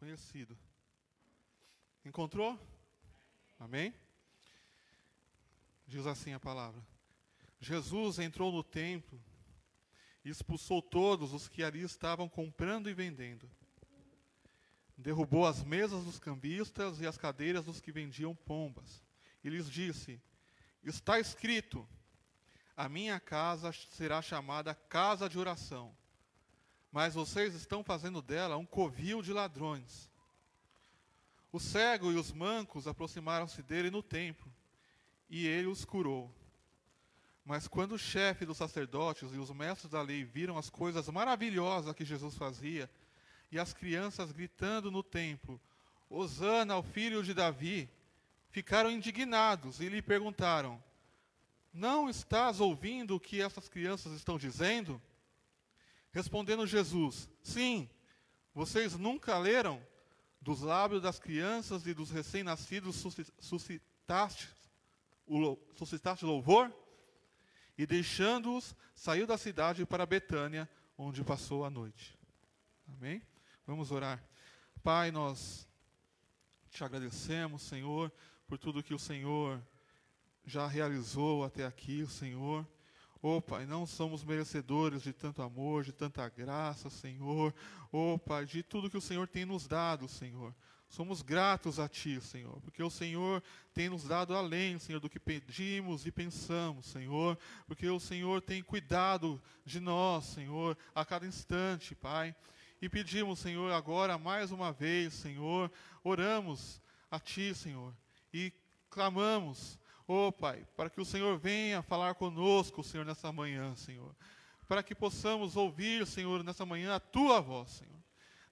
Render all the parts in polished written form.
conhecido. Encontrou? Amém? Diz assim a palavra. Jesus entrou no templo e expulsou todos os que ali estavam comprando e vendendo. Derrubou as mesas dos cambistas e as cadeiras dos que vendiam pombas. E lhes disse: está escrito, a minha casa será chamada casa de oração, mas vocês estão fazendo dela um covil de ladrões. O cego e os mancos aproximaram-se dele no templo, e ele os curou. Mas quando o chefe dos sacerdotes e os mestres da lei viram as coisas maravilhosas que Jesus fazia, e as crianças gritando no templo, Hosana ao filho de Davi, ficaram indignados e lhe perguntaram: não estás ouvindo o que essas crianças estão dizendo? Respondendo Jesus: sim, vocês nunca leram? Dos lábios das crianças e dos recém-nascidos suscitaste louvor? E deixando-os, saiu da cidade para Betânia, onde passou a noite. Amém? Vamos orar. Pai, nós te agradecemos, Senhor, por tudo que o Senhor já realizou até aqui, Senhor. Oh, Pai, não somos merecedores de tanto amor, de tanta graça, Senhor. Oh, Pai, de tudo que o Senhor tem nos dado, Senhor. Somos gratos a Ti, Senhor, porque o Senhor tem nos dado além, Senhor, do que pedimos e pensamos, Senhor. Porque o Senhor tem cuidado de nós, Senhor, a cada instante, Pai. E pedimos, Senhor, agora mais uma vez, Senhor, oramos a Ti, Senhor, e clamamos, oh, Pai, para que o Senhor venha falar conosco, Senhor, nessa manhã, Senhor. Para que possamos ouvir, Senhor, nessa manhã a Tua voz, Senhor.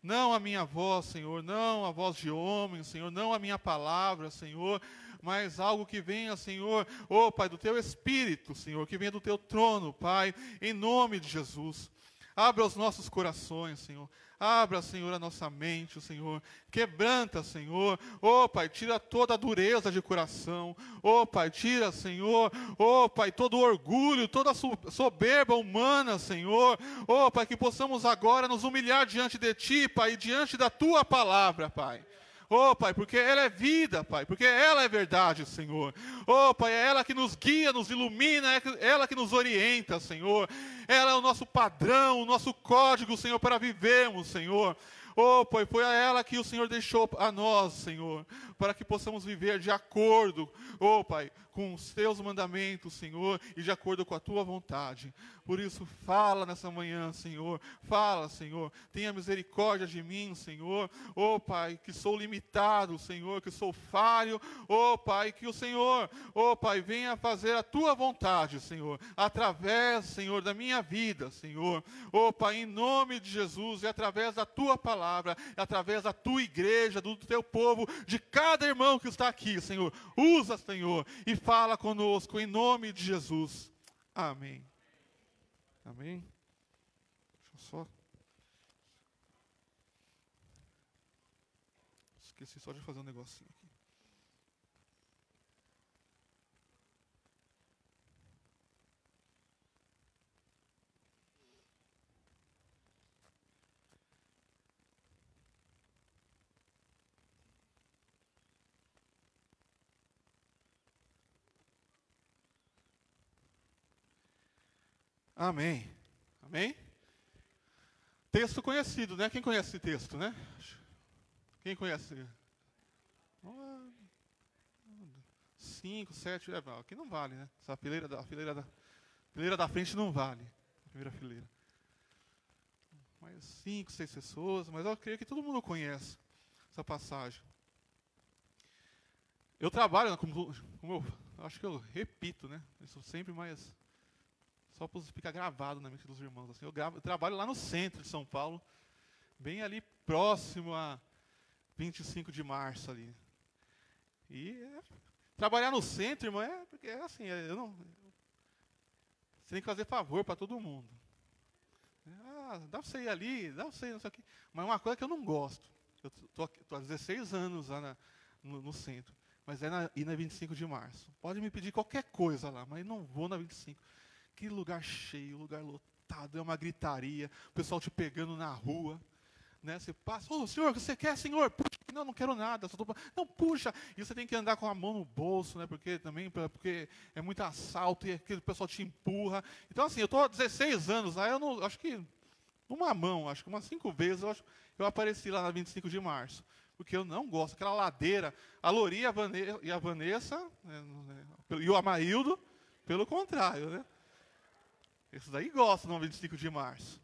Não a minha voz, Senhor, não a voz de homem, Senhor, não a minha palavra, Senhor, mas algo que venha, Senhor, oh, Pai, do Teu Espírito, Senhor, que venha do Teu trono, Pai, em nome de Jesus. Abra os nossos corações, Senhor. Abra, Senhor, a nossa mente, Senhor. Quebranta, Senhor. Oh, Pai, tira toda a dureza de coração. Oh, Pai, tira, Senhor. Oh, Pai, todo o orgulho, toda a soberba humana, Senhor. Oh, Pai, que possamos agora nos humilhar diante de Ti, Pai, e diante da Tua palavra, Pai. Oh, Pai, porque ela é vida, Pai, porque ela é verdade, Senhor. Oh, Pai, é ela que nos guia, nos ilumina, é ela que nos orienta, Senhor. Ela é o nosso padrão, o nosso código, Senhor, para vivermos, Senhor. Oh, Pai, foi a ela que o Senhor deixou a nós, Senhor, para que possamos viver de acordo, oh, Pai, com os Teus mandamentos, Senhor, e de acordo com a Tua vontade. Por isso, fala nessa manhã, Senhor. Fala, Senhor. Tenha misericórdia de mim, Senhor. Oh, Pai, que sou limitado, Senhor, que sou falho. Oh, Pai, que o Senhor, oh, Pai, venha fazer a Tua vontade, Senhor, através, Senhor, da minha vida, Senhor. Oh, Pai, em nome de Jesus, e através da Tua palavra, através da Tua igreja, do Teu povo, de cada irmão que está aqui, Senhor. Usa, Senhor, e fala conosco, em nome de Jesus. Amém. Amém. Deixa eu só... Esqueci só de fazer um negocinho aqui. Amém. Amém? Texto conhecido, né? Quem conhece esse texto, né? Quem conhece? 5, 7, aqui não vale, né? Essa fileira da frente não vale. A primeira fileira. Mas 5, 6 pessoas, mas eu creio que todo mundo conhece essa passagem. Eu trabalho, como eu acho que eu repito, né? Isso sempre mais... Só para ficar gravado na mente dos irmãos. Assim, eu trabalho lá no centro de São Paulo, bem ali próximo a 25 de março ali. E trabalhar no centro, irmão, porque é assim, você tem que fazer favor para todo mundo. Dá para você ir ali, dá para você ir não sei o quê. Mas uma coisa que eu não gosto. Eu estou há 16 anos lá no centro, mas ir na 25 de março. Pode me pedir qualquer coisa lá, mas não vou na 25. Que lugar cheio, lugar lotado, é uma gritaria, o pessoal te pegando na rua. né? Você passa, ô, senhor, o que você quer, senhor? Puxa, não, não quero nada. Só tô... Não, puxa. E você tem que andar com a mão no bolso, né? Porque também, porque é muito assalto e aquele pessoal te empurra. Então, assim, eu estou há 16 anos lá, eu não, acho que uma mão, acho que umas 5 vezes eu apareci lá na 25 de março. Porque eu não gosto, aquela ladeira. A Lori e a Vanessa, né, e o Amarildo, pelo contrário, né? Esses daí gostam no 25 de março.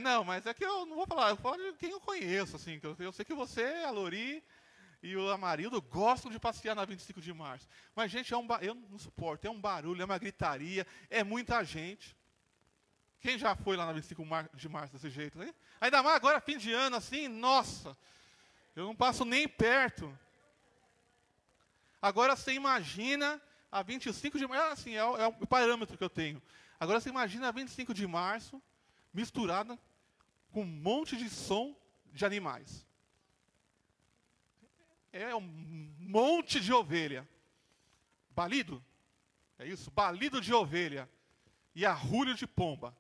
Não, mas é que eu não vou falar, eu falo de quem eu conheço, assim. Eu sei que você, a Lori e o Amarildo gostam de passear na 25 de março. Mas, gente, eu não suporto, é um barulho, é uma gritaria, é muita gente. Quem já foi lá na 25 de março desse jeito, né? Ainda mais agora, fim de ano, assim, nossa, eu não passo nem perto. Agora você imagina a 25 de março, assim, é o parâmetro que eu tenho. Agora você imagina a 25 de março misturada com um monte de som de animais. É um monte de ovelha. Balido? É isso, balido de ovelha. E arrulho de pomba.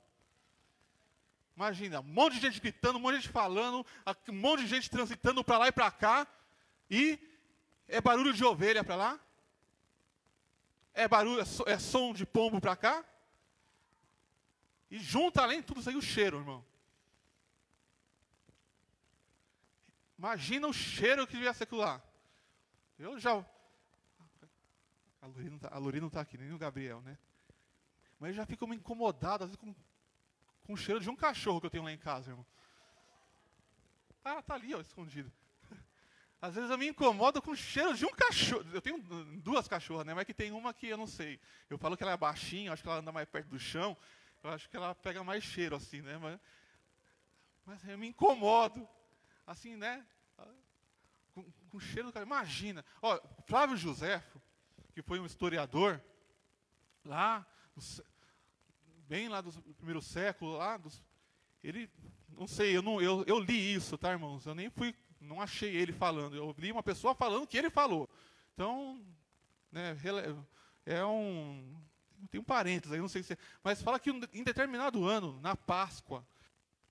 Imagina, um monte de gente gritando, um monte de gente falando, um monte de gente transitando para lá e para cá. E é barulho de ovelha para lá? É barulho, é som de pombo para cá? E junta, além de tudo, aí o cheiro, irmão. Imagina o cheiro que devia ser aquilo lá. Eu já... A Lori não está aqui, nem o Gabriel, né? Mas eu já fico me incomodado, às vezes, com o cheiro de um cachorro que eu tenho lá em casa, irmão. Ah, tá ali, ó, escondido. Às vezes eu me incomodo com o cheiro de um cachorro. Eu tenho 2 cachorras, né? Mas que tem uma que eu não sei. Eu falo que ela é baixinha, acho que ela anda mais perto do chão. Eu acho que ela pega mais cheiro, assim, né? Mas eu me incomodo. Assim, né? Com o cheiro do cara. Imagina. Ó, Flávio Josefo, que foi um historiador, lá, bem lá do primeiro século, ele, não sei, eu li isso, tá, irmãos? Eu nem não achei ele falando. Eu li uma pessoa falando que ele falou. Então, né, tem um parênteses aí, não sei se... Mas fala que em determinado ano, na Páscoa,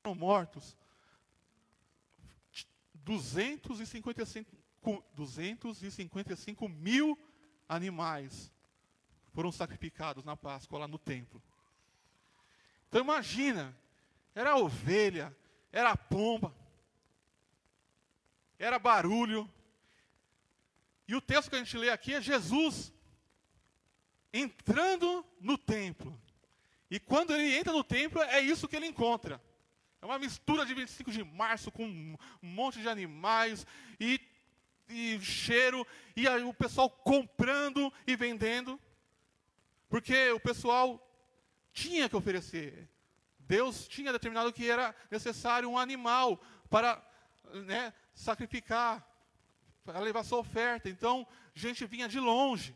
foram mortos 255 mil animais foram sacrificados na Páscoa, lá no templo. Então imagina, era ovelha, era pomba, era barulho. E o texto que a gente lê aqui é Jesus entrando no templo. E quando ele entra no templo, é isso que ele encontra. É uma mistura de 25 de março com um monte de animais e cheiro, e aí o pessoal comprando e vendendo. Porque o pessoal tinha que oferecer. Deus tinha determinado que era necessário um animal para, né, sacrificar, para levar sua oferta. Então, gente vinha de longe.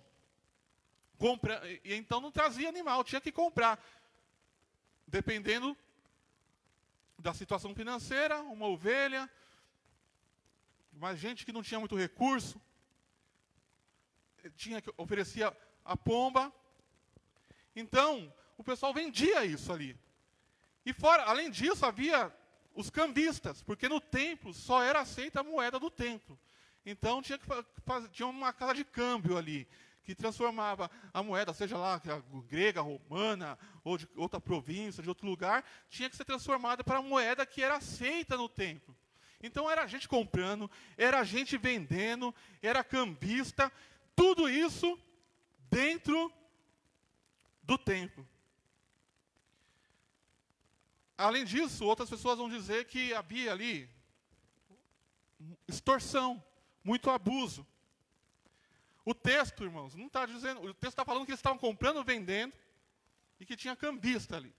E então não trazia animal, tinha que comprar. Dependendo da situação financeira, uma ovelha, mas gente que não tinha muito recurso, oferecia a pomba. Então, o pessoal vendia isso ali. E fora, além disso, havia os cambistas, porque no templo só era aceita a moeda do templo. Então tinha uma casa de câmbio ali, que transformava a moeda, seja lá grega, romana, ou de outra província, de outro lugar, tinha que ser transformada para a moeda que era aceita no templo. Então era gente comprando, era gente vendendo, era cambista, tudo isso dentro do templo. Além disso, outras pessoas vão dizer que havia ali extorsão, muito abuso. O texto, irmãos, não está dizendo, o texto está falando que eles estavam comprando, vendendo, e que tinha cambista ali.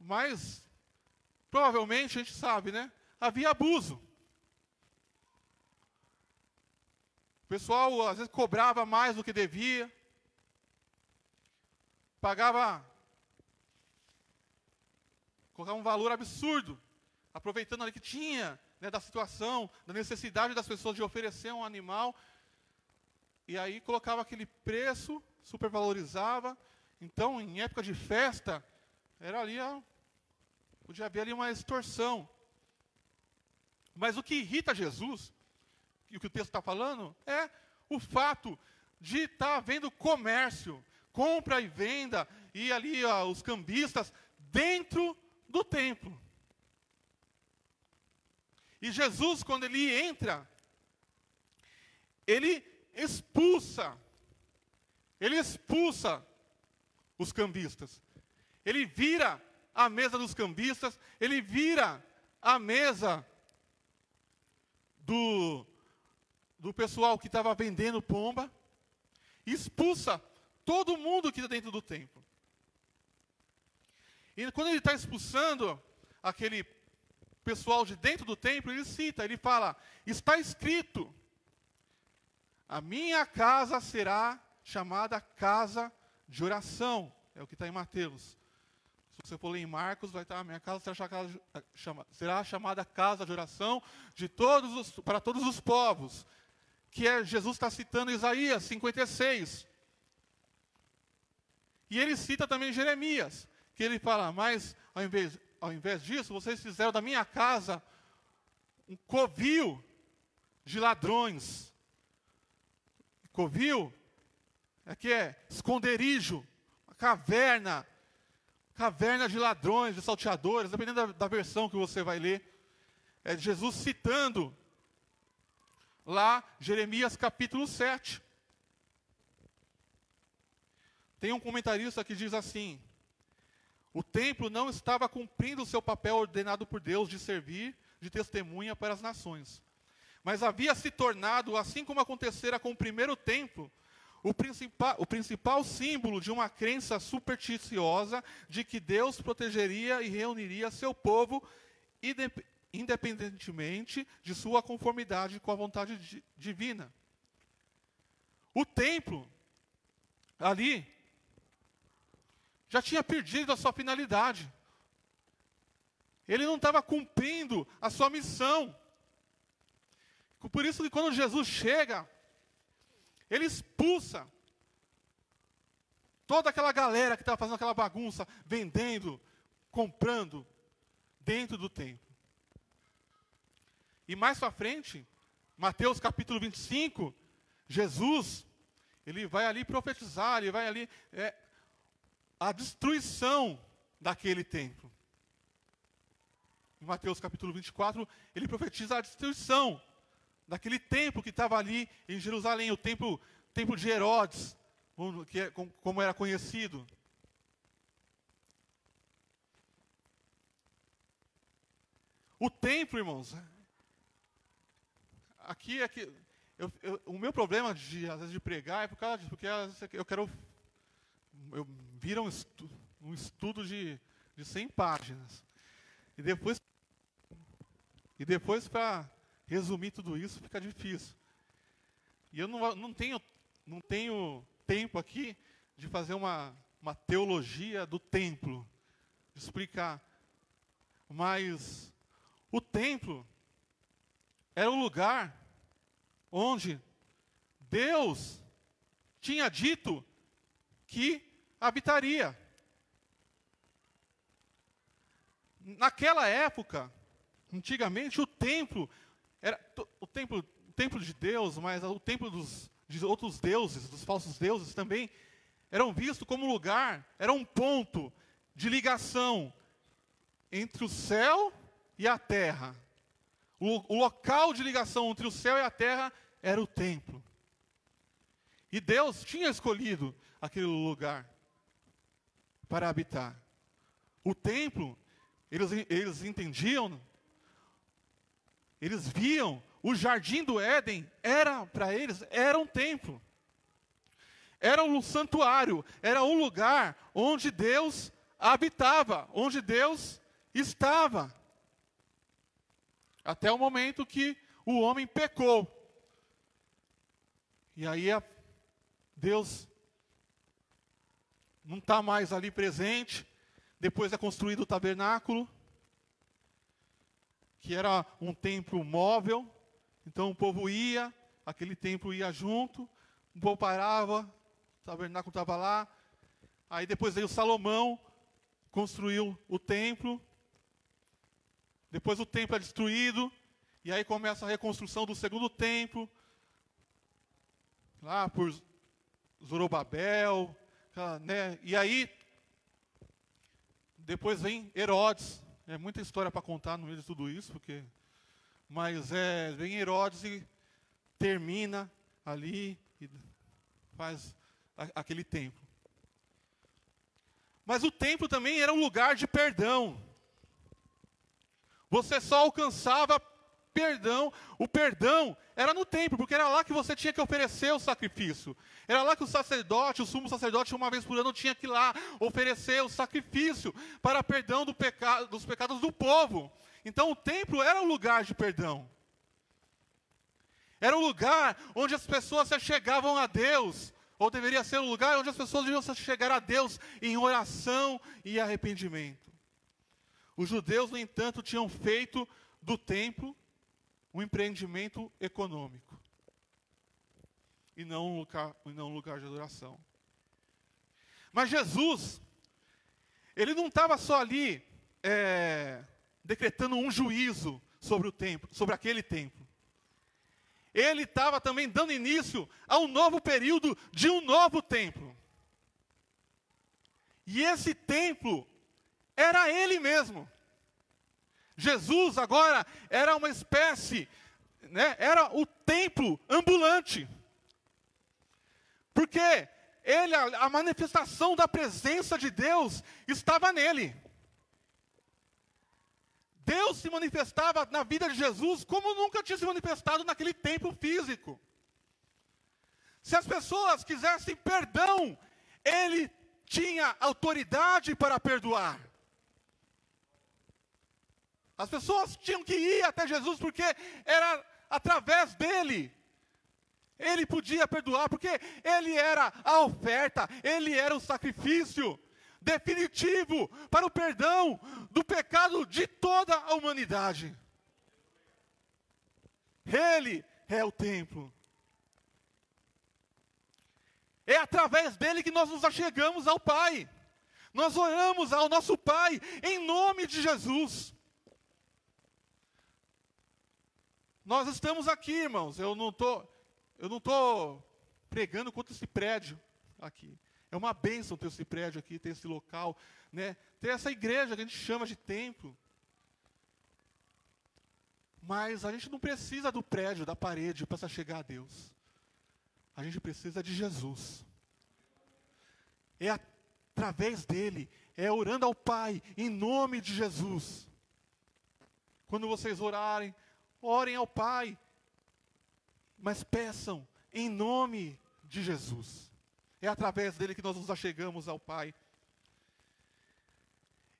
Mas, provavelmente, a gente sabe, né? Havia abuso. O pessoal, às vezes, cobrava mais do que devia. Colocava um valor absurdo, aproveitando ali que tinha, né, da situação, da necessidade das pessoas de oferecer um animal. E aí colocava aquele preço, supervalorizava. Então, em época de festa, era ali Podia haver ali uma extorsão. Mas o que irrita Jesus, e o que o texto está falando, é o fato de estar havendo comércio, compra e venda, e ali os cambistas dentro do templo. E Jesus, quando ele entra, ele expulsa os cambistas. Ele vira a mesa dos cambistas, ele vira a mesa do pessoal que estava vendendo pomba, e expulsa todo mundo que está dentro do templo. E quando ele está expulsando aquele pessoal de dentro do templo, ele fala, está escrito, a minha casa será chamada casa de oração. É o que está em Mateus. Se você for ler em Marcos, vai estar, a minha casa será chamada casa de oração para todos os povos. Que Jesus está citando Isaías 56. E ele cita também Jeremias, que ele fala, mas ao invés disso, vocês fizeram da minha casa um covil de ladrões. Covil aqui é esconderijo, caverna de ladrões, de salteadores, dependendo da versão que você vai ler. É Jesus citando lá Jeremias capítulo 7. Tem um comentarista que diz assim, o templo não estava cumprindo o seu papel ordenado por Deus de servir de testemunha para as nações. Mas havia se tornado, assim como acontecera com o primeiro templo, o principal símbolo de uma crença supersticiosa de que Deus protegeria e reuniria seu povo, independentemente de sua conformidade com a vontade divina. O templo, ali, já tinha perdido a sua finalidade. Ele não estava cumprindo a sua missão. Por isso que quando Jesus chega, ele expulsa toda aquela galera que estava fazendo aquela bagunça, vendendo, comprando, dentro do templo. E mais para frente, Mateus capítulo 25, Jesus, ele vai ali profetizar, ele vai ali, a destruição daquele templo. Em Mateus capítulo 24, ele profetiza a destruição daquele templo que estava ali em Jerusalém, o templo de Herodes, como era conhecido. O templo, irmãos, o meu problema às vezes de pregar é por causa disso, porque às vezes eu viro um estudo de 100 páginas. E depois para resumir tudo isso fica difícil. E eu não tenho tempo aqui de fazer uma teologia do templo, de explicar. Mas o templo era o lugar onde Deus tinha dito que habitaria. Naquela época, antigamente, o templo era o templo de Deus, mas o templo de outros deuses, dos falsos deuses também, eram vistos como lugar, era um ponto de ligação entre o céu e a terra. O local de ligação entre o céu e a terra era o templo. E Deus tinha escolhido aquele lugar para habitar. O templo, eles entendiam, eles viam, o jardim do Éden para eles, era um templo. Era um santuário, era um lugar onde Deus habitava, onde Deus estava. Até o momento que o homem pecou. E aí Deus não está mais ali presente. Depois é construído o tabernáculo, que era um templo móvel. Então o povo ia, aquele templo ia junto, o povo parava, o tabernáculo estava lá. Aí depois veio Salomão, construiu o templo. Depois o templo é destruído, e aí começa a reconstrução do segundo templo, lá por Zorobabel, né? E aí, depois vem Herodes. É muita história para contar no meio de tudo isso, mas vem Herodes e termina ali, e faz aquele templo. Mas o templo também era um lugar de perdão. Você só alcançava perdão, o perdão era no templo, porque era lá que você tinha que oferecer o sacrifício. Era lá que o sacerdote, o sumo sacerdote, uma vez por ano tinha que ir lá oferecer o sacrifício para perdão dos pecados do povo. Então o templo era um lugar de perdão. Era um lugar onde as pessoas se chegavam a Deus, ou deveria ser um lugar onde as pessoas deviam se chegar a Deus em oração e arrependimento. Os judeus, no entanto, tinham feito do templo um empreendimento econômico e não um lugar de adoração. Mas Jesus, ele não estava só ali decretando um juízo sobre o templo, sobre aquele templo. Ele estava também dando início a um novo período de um novo templo. E esse templo era ele mesmo. Jesus agora era uma espécie, né, era o templo ambulante. Porque a manifestação da presença de Deus estava nele. Deus se manifestava na vida de Jesus como nunca tinha se manifestado naquele templo físico. Se as pessoas quisessem perdão, ele tinha autoridade para perdoar. As pessoas tinham que ir até Jesus porque era através dele. Ele podia perdoar porque ele era a oferta, ele era o sacrifício definitivo para o perdão do pecado de toda a humanidade. Ele é o templo. É através dele que nós nos achegamos ao Pai. Nós oramos ao nosso Pai em nome de Jesus. Nós estamos aqui, irmãos. Eu não tô pregando contra esse prédio aqui. É uma bênção ter esse prédio aqui, ter esse local, né? Ter essa igreja que a gente chama de templo. Mas a gente não precisa do prédio, da parede, para se chegar a Deus. A gente precisa de Jesus. É através dele, é orando ao Pai, em nome de Jesus. Quando vocês orarem, orem ao Pai, mas peçam em nome de Jesus. É através dele que nós nos achegamos ao Pai.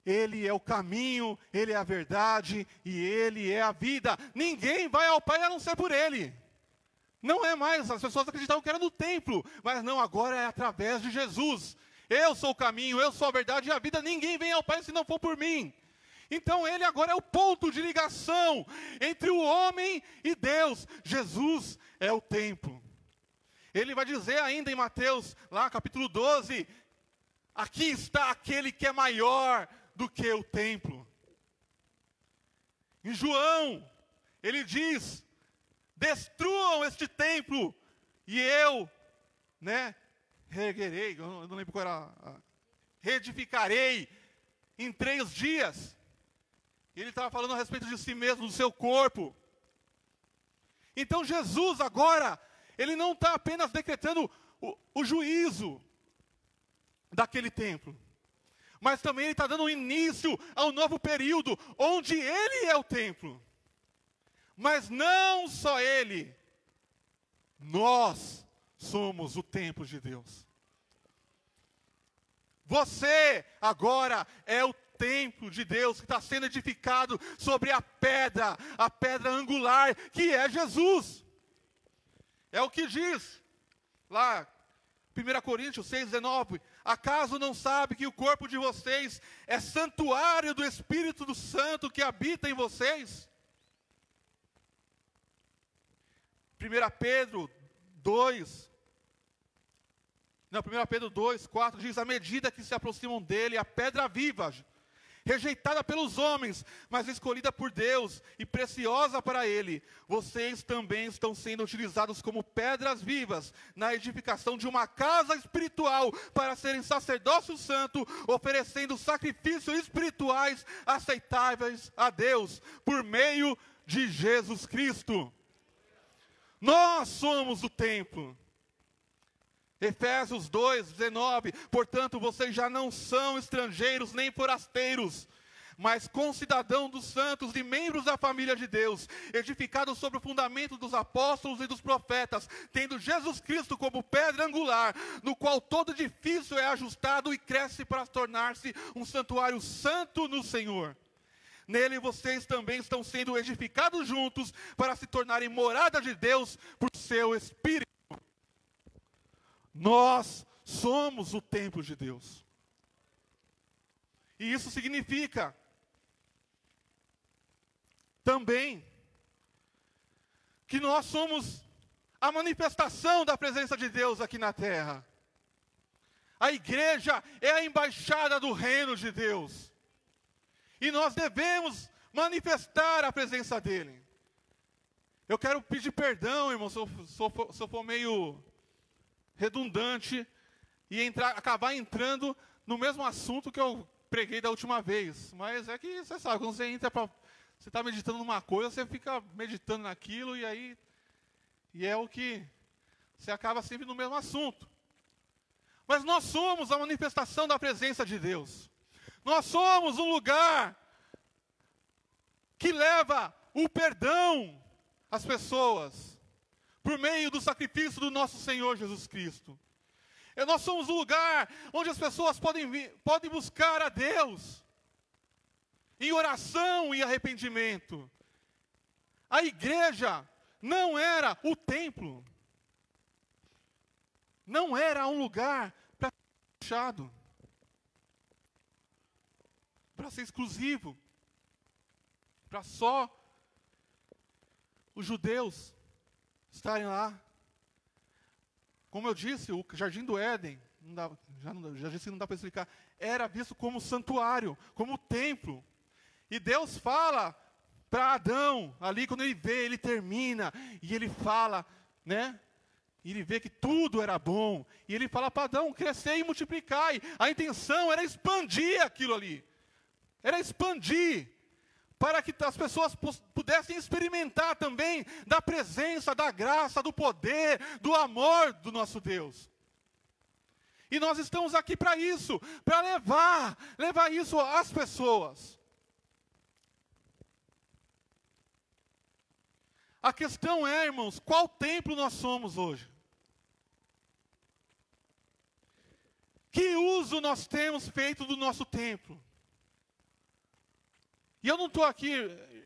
Ele é o caminho, ele é a verdade e ele é a vida. Ninguém vai ao Pai a não ser por ele. Não é mais, as pessoas acreditavam que era no templo, mas não, agora é através de Jesus. Eu sou o caminho, eu sou a verdade e a vida. Ninguém vem ao Pai se não for por mim. Então ele agora é o ponto de ligação entre o homem e Deus. Jesus é o templo. Ele vai dizer ainda em Mateus, lá capítulo 12, aqui está aquele que é maior do que o templo. Em João, ele diz, destruam este templo e eu, reerguerei, eu não lembro qual era, reedificarei em 3 dias. Ele estava falando a respeito de si mesmo, do seu corpo. Então Jesus agora, ele não está apenas decretando o juízo daquele templo, mas também ele está dando início ao novo período, onde ele é o templo. Mas não só ele, nós somos o templo de Deus. Você agora é o templo de Deus que está sendo edificado sobre a pedra angular, que é Jesus. É o que diz lá, 1 Coríntios 6,19. Acaso não sabe que o corpo de vocês é santuário do Espírito do Santo que habita em vocês? 1 Pedro 2, 4 diz, à medida que se aproximam dele, a pedra viva, rejeitada pelos homens, mas escolhida por Deus e preciosa para Ele. Vocês também estão sendo utilizados como pedras vivas na edificação de uma casa espiritual para serem sacerdócio santo, oferecendo sacrifícios espirituais aceitáveis a Deus por meio de Jesus Cristo. Nós somos o templo. Efésios 2:19, portanto, vocês já não são estrangeiros nem forasteiros, mas concidadãos dos santos e membros da família de Deus, edificados sobre o fundamento dos apóstolos e dos profetas, tendo Jesus Cristo como pedra angular, no qual todo edifício é ajustado e cresce para tornar-se um santuário santo no Senhor. Nele vocês também estão sendo edificados juntos para se tornarem morada de Deus por seu Espírito. Nós somos o templo de Deus. E isso significa também que nós somos a manifestação da presença de Deus aqui na terra. A igreja é a embaixada do reino de Deus. E nós devemos manifestar a presença dEle. Eu quero pedir perdão, irmão, se eu for meio redundante e acabar entrando no mesmo assunto que eu preguei da última vez. Mas é que você sabe, quando você entra você está meditando numa coisa, você fica meditando naquilo e é o que você acaba sempre no mesmo assunto. Mas nós somos a manifestação da presença de Deus. Nós somos um lugar que leva o perdão às pessoas por meio do sacrifício do nosso Senhor Jesus Cristo. E nós somos um lugar onde as pessoas podem buscar a Deus em oração e arrependimento. A igreja não era o templo. Não era um lugar para ser fechado, para ser exclusivo, para só os judeus estarem lá. Como eu disse, o Jardim do Éden, já disse que não dá para explicar, era visto como santuário, como templo. E Deus fala para Adão, ali quando ele vê, ele termina, e ele fala, né? E ele vê que tudo era bom. E ele fala para Adão, crescer e multiplicar. A intenção era expandir aquilo ali. Era expandir, para que as pessoas pudessem experimentar também da presença, da graça, do poder, do amor do nosso Deus. E nós estamos aqui para isso, para levar isso às pessoas. A questão é, irmãos, qual templo nós somos hoje? Que uso nós temos feito do nosso templo? E eu não estou aqui,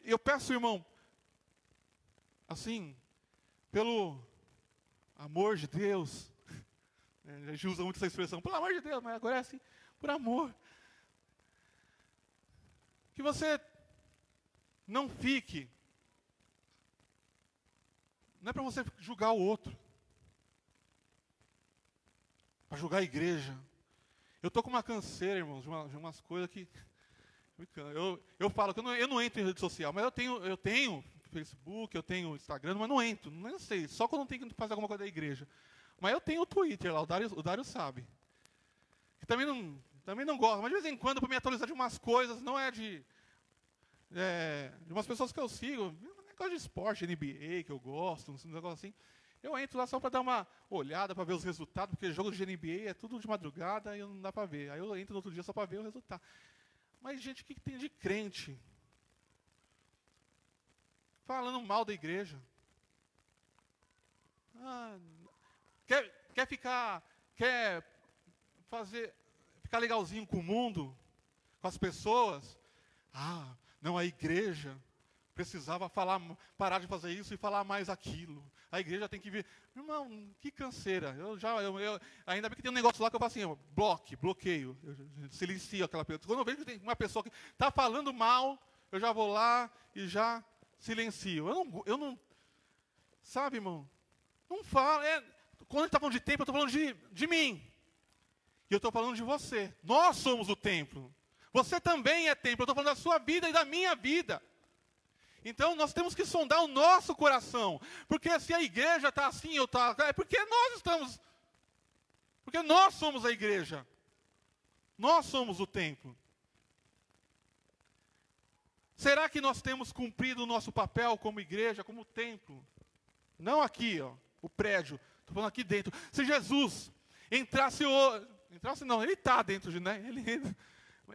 eu peço, irmão, assim, pelo amor de Deus, a gente usa muito essa expressão, pelo amor de Deus, mas agora é assim, por amor. Que você não fique, não é para você julgar o outro, para julgar a igreja. Eu estou com uma canseira, irmãos, de umas coisas que... Eu falo que eu não entro em rede social, mas eu tenho Facebook, eu tenho Instagram, mas não entro, não sei, só quando eu tenho que fazer alguma coisa da igreja. Mas eu tenho o Twitter lá, o Dário sabe. Que também não gosto, mas de vez em quando, para me atualizar de umas coisas, não é de umas pessoas que eu sigo, um negócio de esporte, NBA, que eu gosto, um negócio assim. Eu entro lá só para dar uma olhada, para ver os resultados, porque jogo de NBA é tudo de madrugada e não dá para ver. Aí eu entro no outro dia só para ver o resultado. Mas, gente, o que tem de crente falando mal da igreja? Quer ficar legalzinho com o mundo, com as pessoas? Não, a igreja precisava parar de fazer isso e falar mais aquilo. A igreja tem que vir. Irmão, que canseira. Ainda bem que tem um negócio lá que eu faço assim, bloqueio. Eu silencio aquela pessoa. Quando eu vejo que tem uma pessoa que está falando mal, eu já vou lá e já silencio. Eu não sabe, irmão? Não falo. Quando a gente está falando de templo, eu estou falando de mim. E eu estou falando de você. Nós somos o templo. Você também é templo. Eu estou falando da sua vida e da minha vida. Então, nós temos que sondar o nosso coração. Porque se a igreja está assim ou está... É porque nós estamos... Porque nós somos a igreja. Nós somos o templo. Será que nós temos cumprido o nosso papel como igreja, como templo? Não aqui, ó, o prédio. Estou falando aqui dentro. Se Jesus entrasse... Entrasse não, ele está dentro de nós.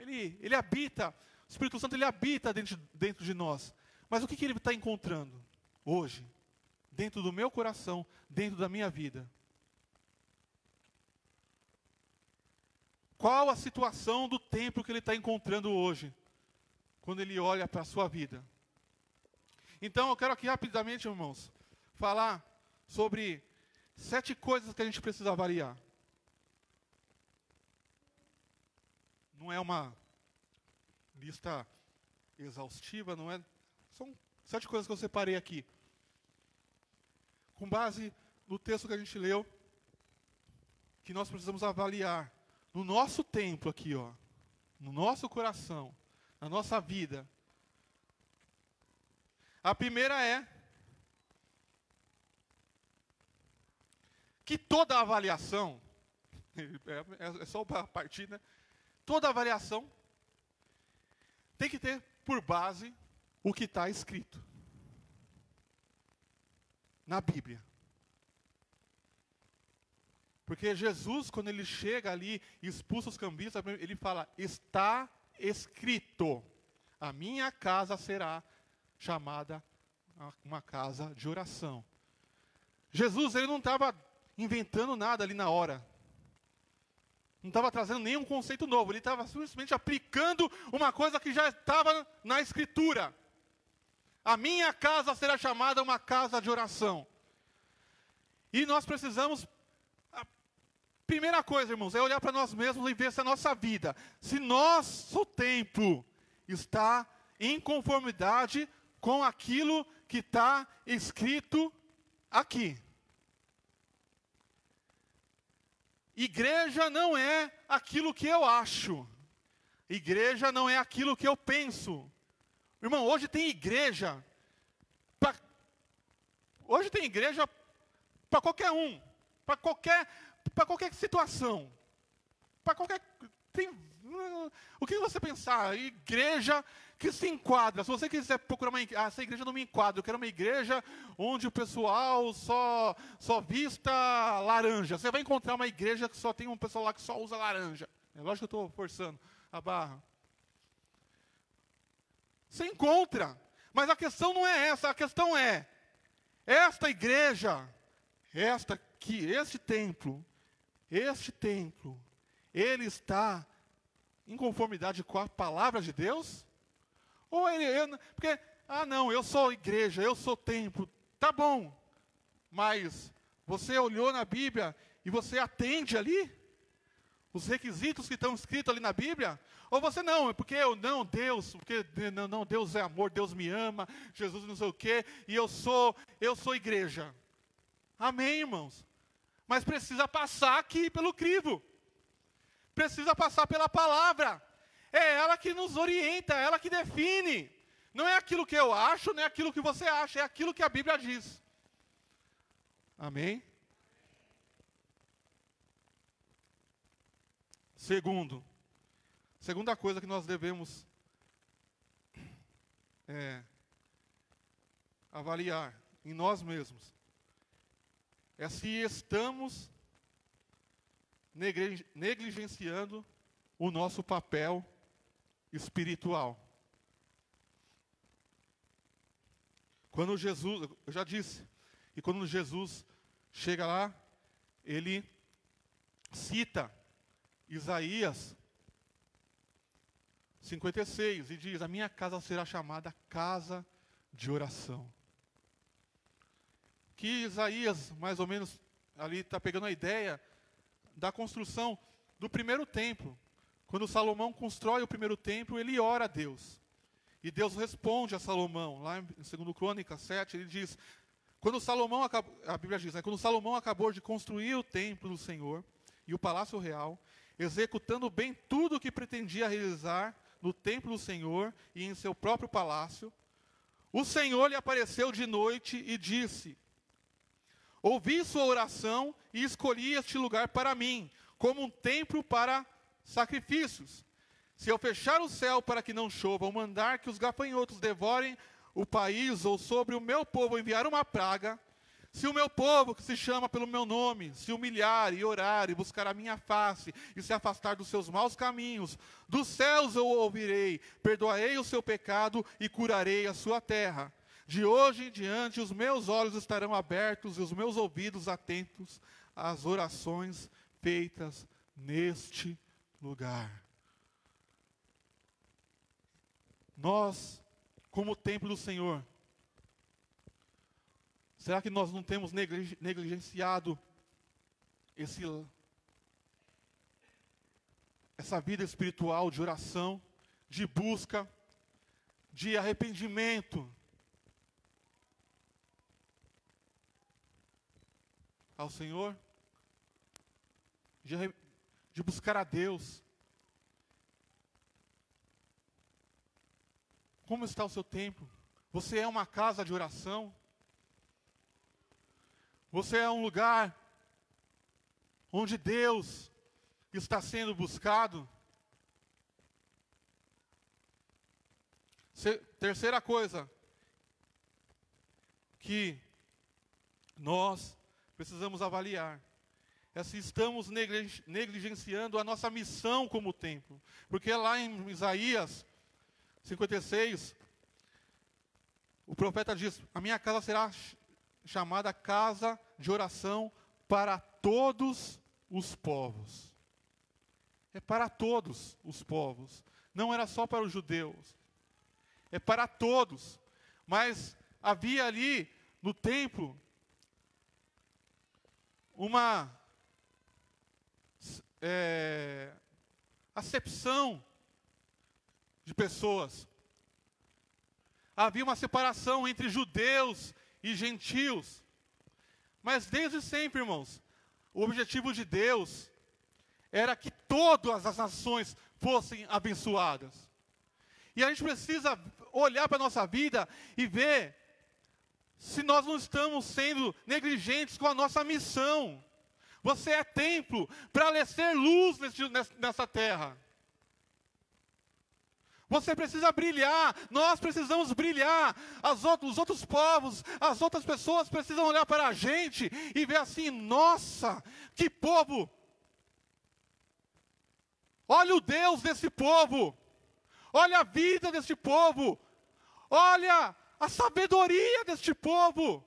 Ele habita. O Espírito Santo, ele habita dentro de nós. Mas o que ele está encontrando hoje? Dentro do meu coração, dentro da minha vida. Qual a situação do templo que ele está encontrando hoje? Quando ele olha para a sua vida. Então, eu quero aqui rapidamente, irmãos, falar sobre 7 coisas que a gente precisa avaliar. Não é uma lista exaustiva, não é? São 7 coisas que eu separei aqui. Com base no texto que a gente leu, que nós precisamos avaliar no nosso templo aqui, ó, no nosso coração, na nossa vida. A primeira é que toda avaliação, é só para partir, né? Toda avaliação tem que ter por base o que está escrito na Bíblia. Porque Jesus, quando ele chega ali e expulsa os cambistas, ele fala, está escrito, a minha casa será chamada uma casa de oração. Jesus, ele não estava inventando nada ali na hora. Não estava trazendo nenhum conceito novo. Ele estava simplesmente aplicando uma coisa que já estava na Escritura. A minha casa será chamada uma casa de oração. E nós precisamos... A primeira coisa, irmãos, é olhar para nós mesmos e ver se a nossa vida, se nosso templo está em conformidade com aquilo que está escrito aqui. Igreja não é aquilo que eu acho. Igreja não é aquilo que eu penso. Irmão, hoje tem igreja para qualquer um, para qualquer situação. O que você pensar? Igreja que se enquadra. Se você quiser procurar essa igreja não me enquadra, eu quero uma igreja onde o pessoal só vista laranja. Você vai encontrar uma igreja que só tem um pessoal lá que só usa laranja. É lógico que eu estou forçando a barra. Você encontra. Mas a questão não é essa. A questão é, esta igreja, este templo, ele está em conformidade com a palavra de Deus? Ou porque, não, eu sou igreja, eu sou templo. Tá bom, mas você olhou na Bíblia e você atende ali? Os requisitos que estão escritos ali na Bíblia? Ou você não, Deus é amor, Deus me ama, Jesus não sei o quê, e eu sou igreja. Amém, irmãos? Mas precisa passar aqui pelo crivo. Precisa passar pela palavra. É ela que nos orienta, é ela que define. Não é aquilo que eu acho, não é aquilo que você acha, é aquilo que a Bíblia diz. Amém? Segunda coisa que nós devemos avaliar em nós mesmos é se estamos negligenciando o nosso papel espiritual. Quando Jesus, eu já disse, e quando Jesus chega lá, ele cita Isaías 56 e diz, a minha casa será chamada casa de oração. Que Isaías, mais ou menos, ali está pegando a ideia da construção do primeiro templo. Quando Salomão constrói o primeiro templo, ele ora a Deus. E Deus responde a Salomão. Lá em 2 Crônicas 7, ele diz, a Bíblia diz, quando Salomão acabou de construir o templo do Senhor e o palácio real, executando bem tudo o que pretendia realizar no templo do Senhor e em seu próprio palácio, o Senhor lhe apareceu de noite e disse: ouvi sua oração e escolhi este lugar para mim, como um templo para sacrifícios. Se eu fechar o céu para que não chova, ou mandar que os gafanhotos devorem o país, ou sobre o meu povo enviar uma praga, se o meu povo, que se chama pelo meu nome, se humilhar e orar e buscar a minha face e se afastar dos seus maus caminhos, dos céus eu ouvirei, perdoarei o seu pecado e curarei a sua terra. De hoje em diante os meus olhos estarão abertos e os meus ouvidos atentos às orações feitas neste lugar. Nós, como templo do Senhor, será que nós não temos negligenciado essa vida espiritual de oração, de busca, de arrependimento ao Senhor, de buscar a Deus? Como está o seu templo? Você é uma casa de oração? Você é um lugar onde Deus está sendo buscado? Terceira coisa que nós precisamos avaliar é se estamos negligenciando a nossa missão como templo. Porque lá em Isaías 56, o profeta diz: a minha casa será chamada casa de oração para todos os povos. É para todos os povos. Não era só para os judeus. É para todos. Mas havia ali no templo uma acepção de pessoas. Havia uma separação entre judeus e gentios. Mas desde sempre, irmãos, o objetivo de Deus era que todas as nações fossem abençoadas. E a gente precisa olhar para a nossa vida e ver se nós não estamos sendo negligentes com a nossa missão. Você é templo para ser luz nessa terra. Você precisa brilhar, nós precisamos brilhar. Os outros povos, as outras pessoas precisam olhar para a gente e ver assim: nossa, que povo! Olha o Deus desse povo, olha a vida deste povo, olha a sabedoria deste povo,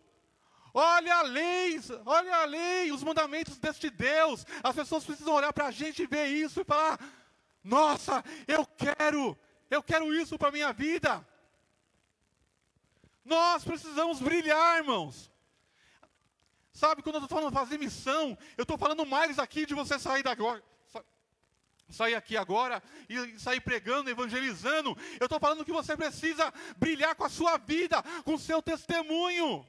olha a lei, os mandamentos deste Deus. As pessoas precisam olhar para a gente e ver isso e falar: nossa, eu quero isso para a minha vida. Nós precisamos brilhar, irmãos. Sabe, quando eu estou falando de fazer missão, eu estou falando mais aqui de você sair aqui agora e sair pregando, evangelizando. Eu estou falando que você precisa brilhar com a sua vida, com o seu testemunho,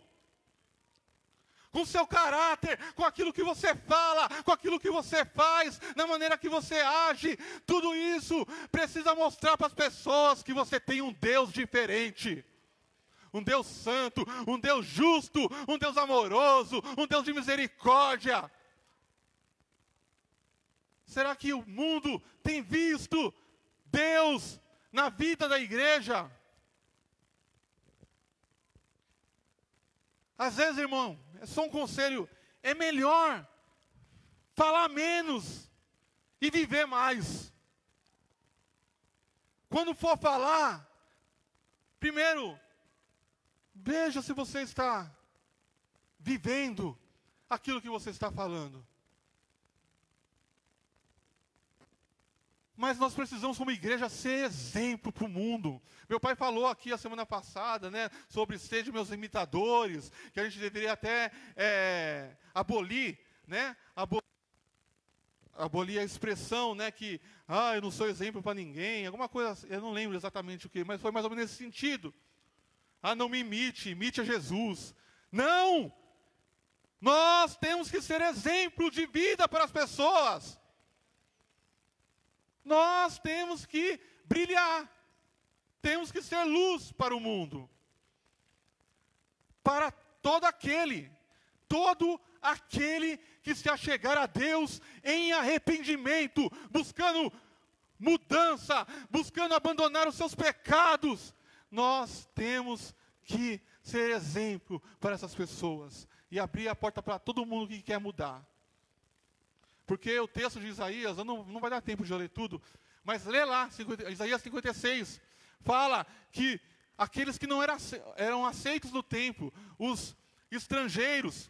com o seu caráter, com aquilo que você fala, com aquilo que você faz, na maneira que você age. Tudo isso precisa mostrar para as pessoas que você tem um Deus diferente. Um Deus santo, um Deus justo, um Deus amoroso, um Deus de misericórdia. Será que o mundo tem visto Deus na vida da igreja? Às vezes, irmão, é só um conselho: é melhor falar menos e viver mais. Quando for falar, primeiro, veja se você está vivendo aquilo que você está falando. Mas nós precisamos, como igreja, ser exemplo para o mundo. Meu pai falou aqui a semana passada, né, sobre ser de meus imitadores, que a gente deveria até abolir, né, abolir a expressão, né, que eu não sou exemplo para ninguém, alguma coisa, eu não lembro exatamente o que, mas foi mais ou menos nesse sentido. Não me imite a Jesus. Não! Nós temos que ser exemplo de vida para as pessoas. Nós temos que brilhar. Temos que ser luz para o mundo. Para todo aquele que se achegar a Deus em arrependimento, buscando mudança, buscando abandonar os seus pecados. Nós temos que ser exemplo para essas pessoas e abrir a porta para todo mundo que quer mudar. Porque o texto de Isaías, não vai dar tempo de eu ler tudo, mas lê lá, Isaías 56, fala que aqueles que não eram aceitos no templo, os estrangeiros,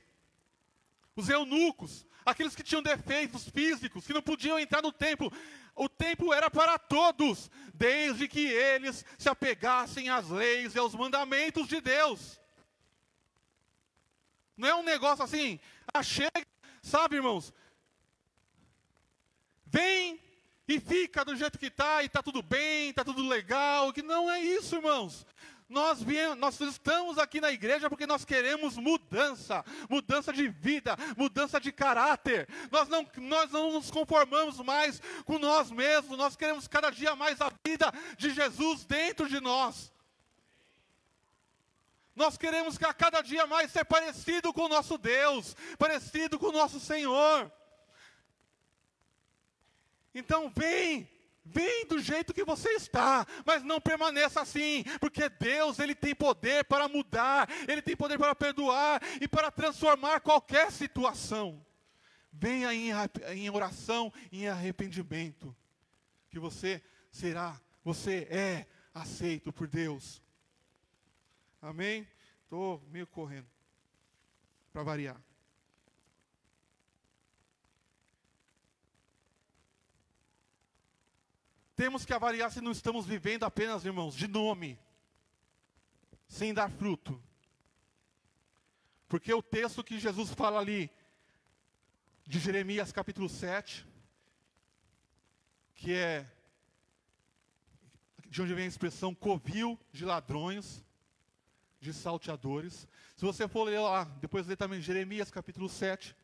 os eunucos, aqueles que tinham defeitos físicos, que não podiam entrar no templo, o templo era para todos, desde que eles se apegassem às leis e aos mandamentos de Deus. Não é um negócio assim, chega, sabe, irmãos? Vem e fica do jeito que está, e está tudo bem, está tudo legal. Que não é isso, irmãos. Nós estamos aqui na igreja porque nós queremos mudança de vida, mudança de caráter. Nós não nos conformamos mais com nós mesmos, nós queremos cada dia mais a vida de Jesus dentro de nós. Nós queremos a cada dia mais ser parecido com o nosso Deus, parecido com o nosso Senhor. Então vem do jeito que você está, mas não permaneça assim, porque Deus, Ele tem poder para mudar, Ele tem poder para perdoar e para transformar qualquer situação. Venha em oração e em arrependimento, que você é aceito por Deus. Amém? Estou meio correndo, para variar. Temos que avaliar se não estamos vivendo apenas, irmãos, de nome, sem dar fruto. Porque o texto que Jesus fala ali, de Jeremias capítulo 7, que é de onde vem a expressão covil de ladrões, de salteadores. Se você for ler lá, depois ler também Jeremias capítulo 7,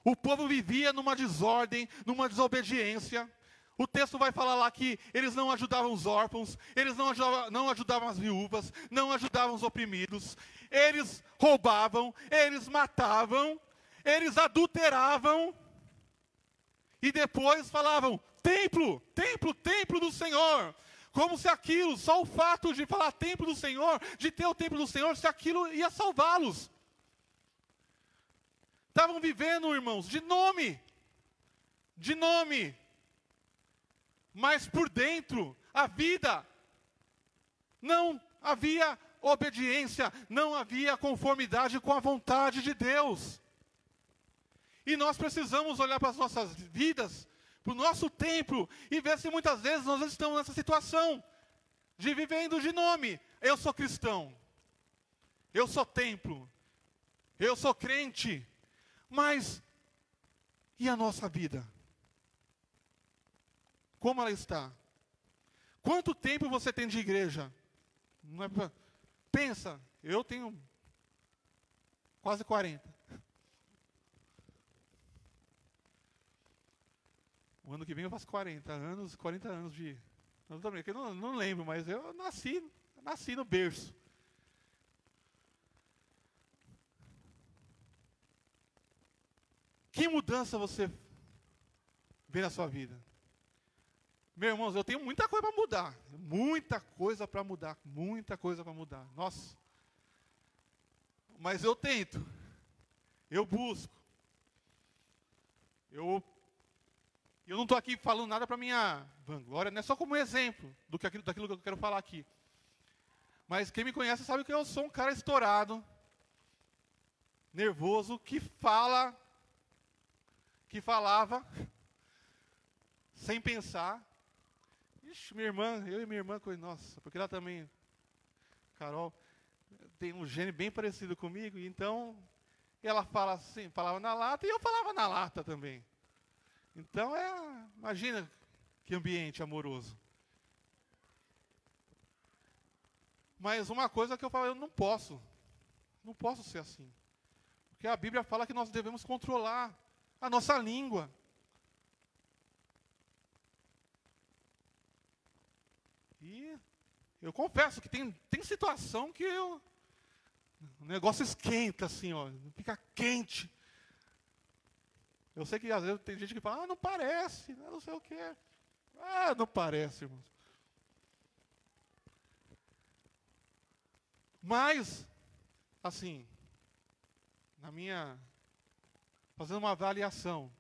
o povo vivia numa desordem, numa desobediência. O texto vai falar lá que eles não ajudavam os órfãos, eles não ajudavam as viúvas, não ajudavam os oprimidos, eles roubavam, eles matavam, eles adulteravam, e depois falavam, templo, templo, templo do Senhor. Como se aquilo, só o fato de falar templo do Senhor, de ter o templo do Senhor, se aquilo ia salvá-los. Estavam vivendo, irmãos, de nome. Mas por dentro, a vida, não havia obediência, não havia conformidade com a vontade de Deus. E nós precisamos olhar para as nossas vidas, para o nosso templo, e ver se muitas vezes nós estamos nessa situação, de vivendo de nome. Eu sou cristão, eu sou templo, eu sou crente, mas e a nossa vida? Como ela está? Quanto tempo você tem de igreja? Não é pra... Pensa, eu tenho quase 40. O ano que vem eu faço 40 anos de... Eu não lembro, mas eu nasci no berço. Que mudança você vê na sua vida? Meus irmãos, eu tenho muita coisa para mudar. Muita coisa para mudar. Muita coisa para mudar. Nossa. Mas eu tento. Eu busco. Eu não estou aqui falando nada para minha vanglória. Não é só como exemplo daquilo que eu quero falar aqui. Mas quem me conhece sabe que eu sou um cara estourado. Nervoso. Que falava. Sem pensar. Ixi, eu e minha irmã, nossa, porque ela também, Carol, tem um gene bem parecido comigo, então ela falava na lata e eu falava na lata também. Então imagina que ambiente amoroso. Mas uma coisa que eu falo, eu não posso ser assim. Porque a Bíblia fala que nós devemos controlar a nossa língua. E eu confesso que tem situação que o negócio esquenta, assim, ó, fica quente. Eu sei que às vezes tem gente que fala, não parece, não sei o quê. Não parece, irmãos. Mas, assim, fazendo uma avaliação,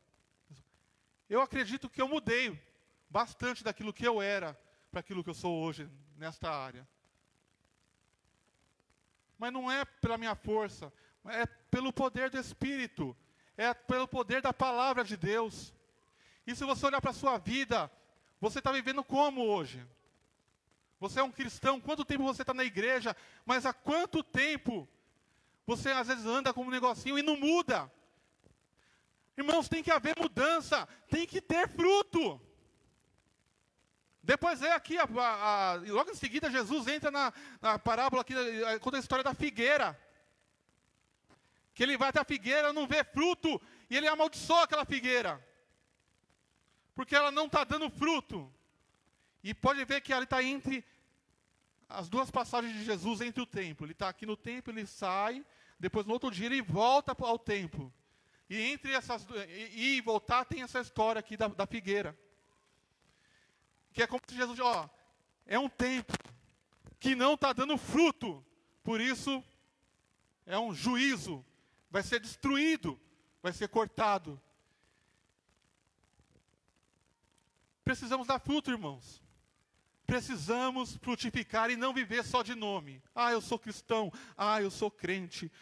eu acredito que eu mudei bastante daquilo que eu era para aquilo que eu sou hoje nesta área. Mas não é pela minha força, é pelo poder do Espírito, é pelo poder da palavra de Deus. E se você olhar para a sua vida, você está vivendo como hoje? Você é um cristão, quanto tempo você está na igreja, mas há quanto tempo você às vezes anda com um negocinho e não muda? Irmãos, tem que haver mudança, tem que ter fruto. Depois aqui, logo em seguida, Jesus entra na parábola aqui, conta a história da figueira. Que ele vai até a figueira, não vê fruto, e ele amaldiçoa aquela figueira. Porque ela não está dando fruto. E pode ver que ali está entre as duas passagens de Jesus entre o templo. Ele está aqui no templo, ele sai, depois no outro dia ele volta ao templo. E entre ir e voltar tem essa história aqui da figueira. Que é como se Jesus, é um templo que não está dando fruto. Por isso, é um juízo. Vai ser destruído, vai ser cortado. Precisamos dar fruto, irmãos. Precisamos frutificar e não viver só de nome. Eu sou cristão. Eu sou crente.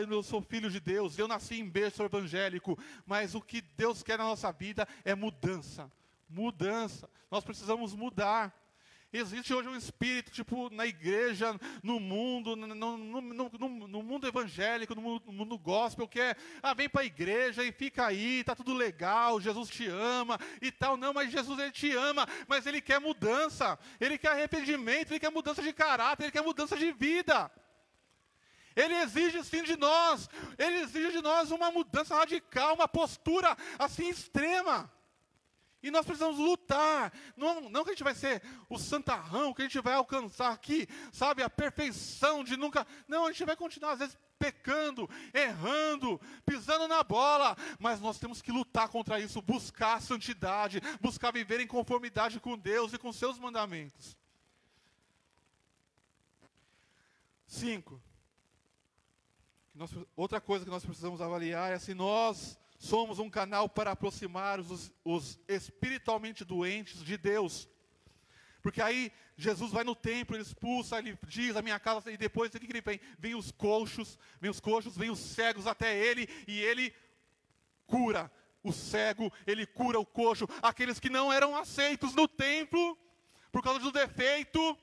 Eu sou filho de Deus. Eu nasci em berço evangélico. Mas o que Deus quer na nossa vida é mudança. Mudança. Nós precisamos mudar. Existe hoje um espírito, na igreja, no mundo, no mundo evangélico, no mundo gospel, que é, vem para a igreja e fica aí, está tudo legal, Jesus te ama e tal. Não, mas Jesus, ele te ama, mas ele quer mudança, ele quer arrependimento, ele quer mudança de caráter, ele quer mudança de vida. Ele exige sim de nós, ele exige de nós uma mudança radical, uma postura assim extrema. E nós precisamos lutar, não que a gente vai ser o santarrão, que a gente vai alcançar aqui, sabe, a perfeição de nunca... Não, a gente vai continuar, às vezes, pecando, errando, pisando na bola, mas nós temos que lutar contra isso, buscar a santidade, buscar viver em conformidade com Deus e com seus mandamentos. 5. Outra coisa que nós precisamos avaliar é se nós somos um canal para aproximar os espiritualmente doentes de Deus. Porque aí Jesus vai no templo, ele expulsa, ele diz, a minha casa, e depois o que ele vem? Vem os coxos, vem os cegos até ele, e ele cura o cego, ele cura o coxo, aqueles que não eram aceitos no templo, por causa do defeito,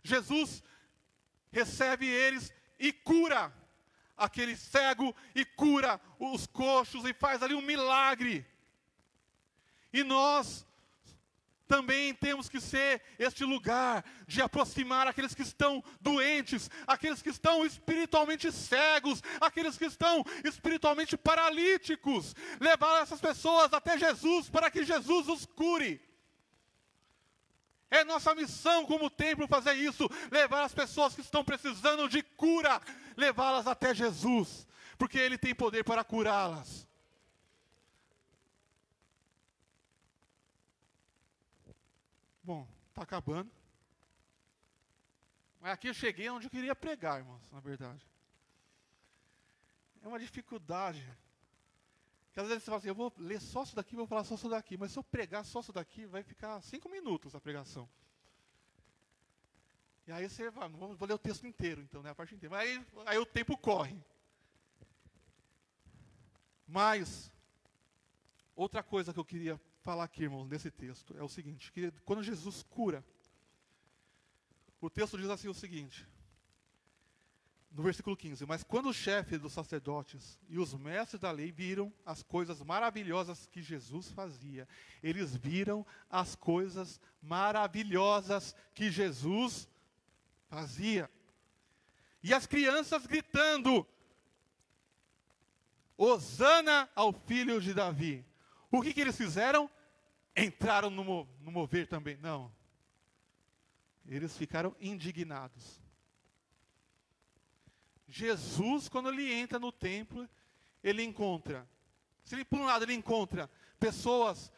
Jesus recebe eles e cura aquele cego e cura os coxos e faz ali um milagre. E nós também temos que ser este lugar de aproximar aqueles que estão doentes, aqueles que estão espiritualmente cegos, aqueles que estão espiritualmente paralíticos, levar essas pessoas até Jesus para que Jesus os cure. É nossa missão como templo fazer isso, levar as pessoas que estão precisando de cura, levá-las até Jesus, porque Ele tem poder para curá-las. Bom, está acabando. Mas aqui eu cheguei onde eu queria pregar, irmãos, na verdade. É uma dificuldade. Porque às vezes você fala assim, eu vou ler só isso daqui, vou falar só isso daqui. Mas se eu pregar só isso daqui, vai ficar 5 minutos a pregação. E aí você vai, não vou ler o texto inteiro, então, né, a parte inteira. Mas aí o tempo corre. Mas, outra coisa que eu queria falar aqui, irmãos, nesse texto, é o seguinte, que quando Jesus cura, o texto diz assim o seguinte, no versículo 15, mas quando os chefes dos sacerdotes e os mestres da lei viram as coisas maravilhosas que Jesus fazia, eles viram as coisas maravilhosas que Jesus fazia. E as crianças gritando, Hosana ao filho de Davi. O que eles fizeram? Entraram no mover também. Não. Eles ficaram indignados. Jesus, quando ele entra no templo, ele encontra, se ele, por um lado, ele encontra pessoas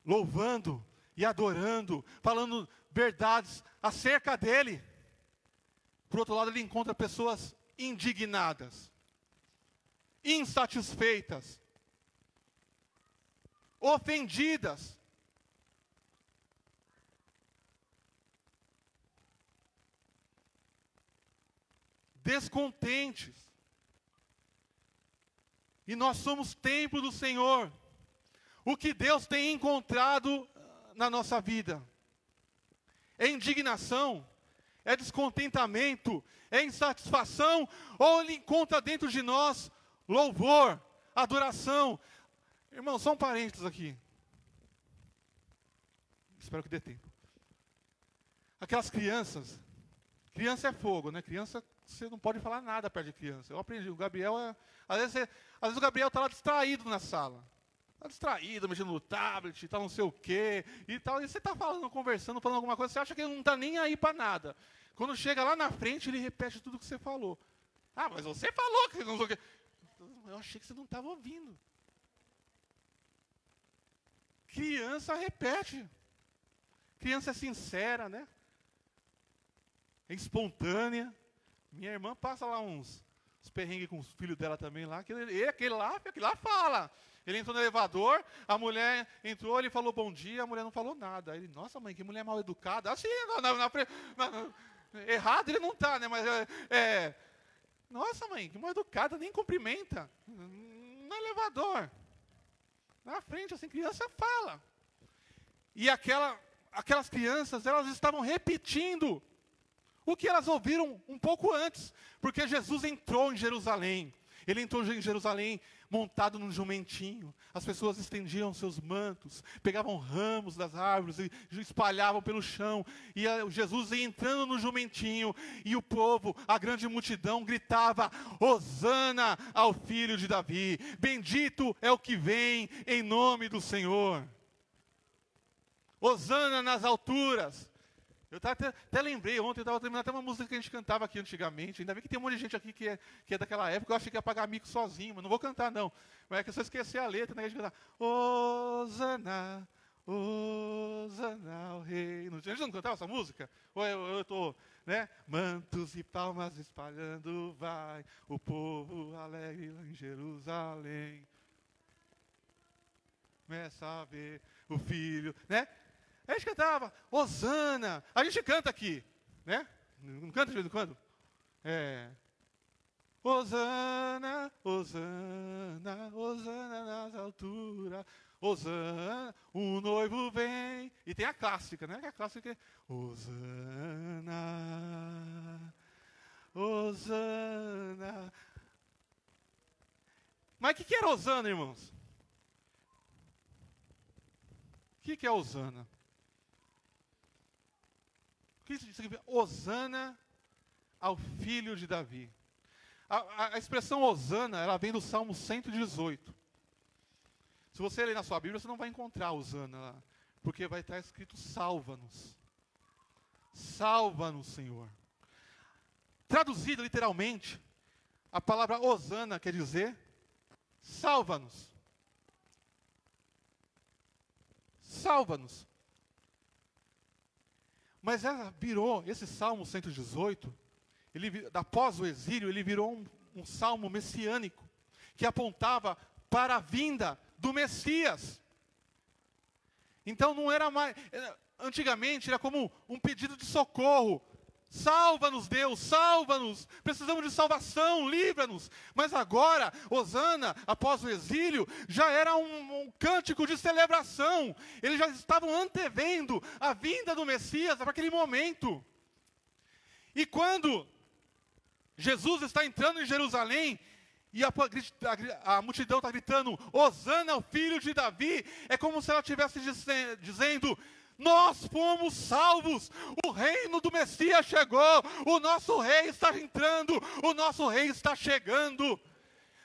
louvando e adorando, falando verdades acerca dele. Por outro lado, ele encontra pessoas indignadas, insatisfeitas, ofendidas. Descontentes. E nós somos templo do Senhor. O que Deus tem encontrado na nossa vida é indignação, é descontentamento, é insatisfação, ou Ele encontra dentro de nós louvor, adoração. Irmão, só um parênteses aqui. Espero que dê tempo. Aquelas crianças, criança é fogo, né? Criança, você não pode falar nada perto de criança. Eu aprendi, o Gabriel às vezes o Gabriel está lá distraído na sala. Está distraído, mexendo no tablet, tal, não sei o quê, e tal. E você está falando, conversando, falando alguma coisa, você acha que ele não está nem aí para nada. Quando chega lá na frente, ele repete tudo que você falou. Ah, mas você falou que não sei o quê. Eu achei que você não estava ouvindo. Criança repete. Criança é sincera, né? É espontânea. Minha irmã passa lá uns perrengues com os filhos dela também lá, que aquele lá fala. Ele entrou no elevador, a mulher entrou, ele falou bom dia, a mulher não falou nada. Aí ele, nossa mãe, que mulher mal educada. Assim, errado ele não está, né? Mas nossa mãe, que mal educada, nem cumprimenta. No elevador. Na frente, assim, criança fala. E aquelas crianças, elas estavam repetindo o que elas ouviram um pouco antes, porque Jesus entrou em Jerusalém. Ele entrou em Jerusalém montado num jumentinho. As pessoas estendiam seus mantos, pegavam ramos das árvores e espalhavam pelo chão. E Jesus ia entrando no jumentinho, e o povo, a grande multidão, gritava: Hosana ao filho de Davi. Bendito é o que vem em nome do Senhor. Hosana nas alturas. Eu até lembrei, ontem eu estava terminando até uma música que a gente cantava aqui antigamente. Ainda bem que tem um monte de gente aqui que é daquela época. Eu achei que ia pagar mico sozinho, mas não vou cantar não. Mas é que se eu esquecer a letra, né, a gente cantava Hosana, Hosana ao rei. A gente não cantava essa música? Ou eu estou, né? Mantos e palmas espalhando vai, o povo alegre lá em Jerusalém. Começa a ver o filho, né? A gente cantava, Hosana. A gente canta aqui, né? Não canta de vez em quando? Hosana, Hosana, Hosana nas alturas. Hosana, o noivo vem. E tem a clássica, né? A clássica é Hosana, Hosana. Mas o que era Hosana, irmãos? O que é Hosana? O que significa Hosana ao filho de Davi? A expressão Hosana, ela vem do Salmo 118. Se você ler na sua Bíblia, você não vai encontrar Hosana lá, porque vai estar escrito salva-nos. Salva-nos, Senhor. Traduzido literalmente, a palavra Hosana quer dizer salva-nos. Salva-nos. Mas ela virou, esse Salmo 118, após o exílio, ele virou um salmo messiânico, que apontava para a vinda do Messias. Então não era mais, antigamente era como um pedido de socorro. Salva-nos, Deus, salva-nos, precisamos de salvação, livra-nos. Mas agora, Hosana, após o exílio, já era um cântico de celebração. Eles já estavam antevendo a vinda do Messias para aquele momento. E quando Jesus está entrando em Jerusalém, e a multidão está gritando, Hosana ao filho de Davi, é como se ela estivesse dizendo, nós fomos salvos, o reino do Messias chegou, o nosso rei está entrando, o nosso rei está chegando.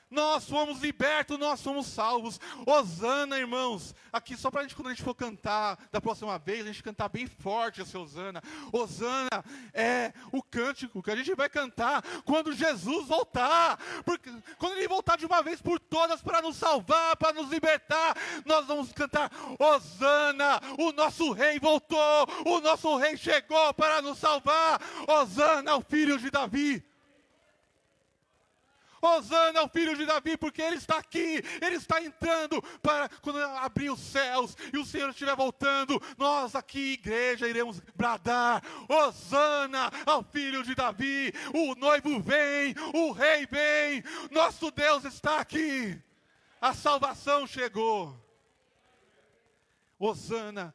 Nós fomos libertos, nós somos salvos. Hosana, irmãos. Aqui só para quando a gente for cantar da próxima vez, a gente cantar bem forte esse Hosana. Hosana é o cântico que a gente vai cantar quando Jesus voltar. Porque quando Ele voltar de uma vez por todas para nos salvar, para nos libertar, nós vamos cantar Hosana, o nosso rei voltou, o nosso rei chegou para nos salvar. Hosana, o filho de Davi. Hosana ao filho de Davi, porque Ele está aqui, Ele está entrando para quando abrir os céus e o Senhor estiver voltando, nós aqui, igreja, iremos bradar, Hosana ao filho de Davi, o noivo vem, o rei vem, nosso Deus está aqui, a salvação chegou. Hosana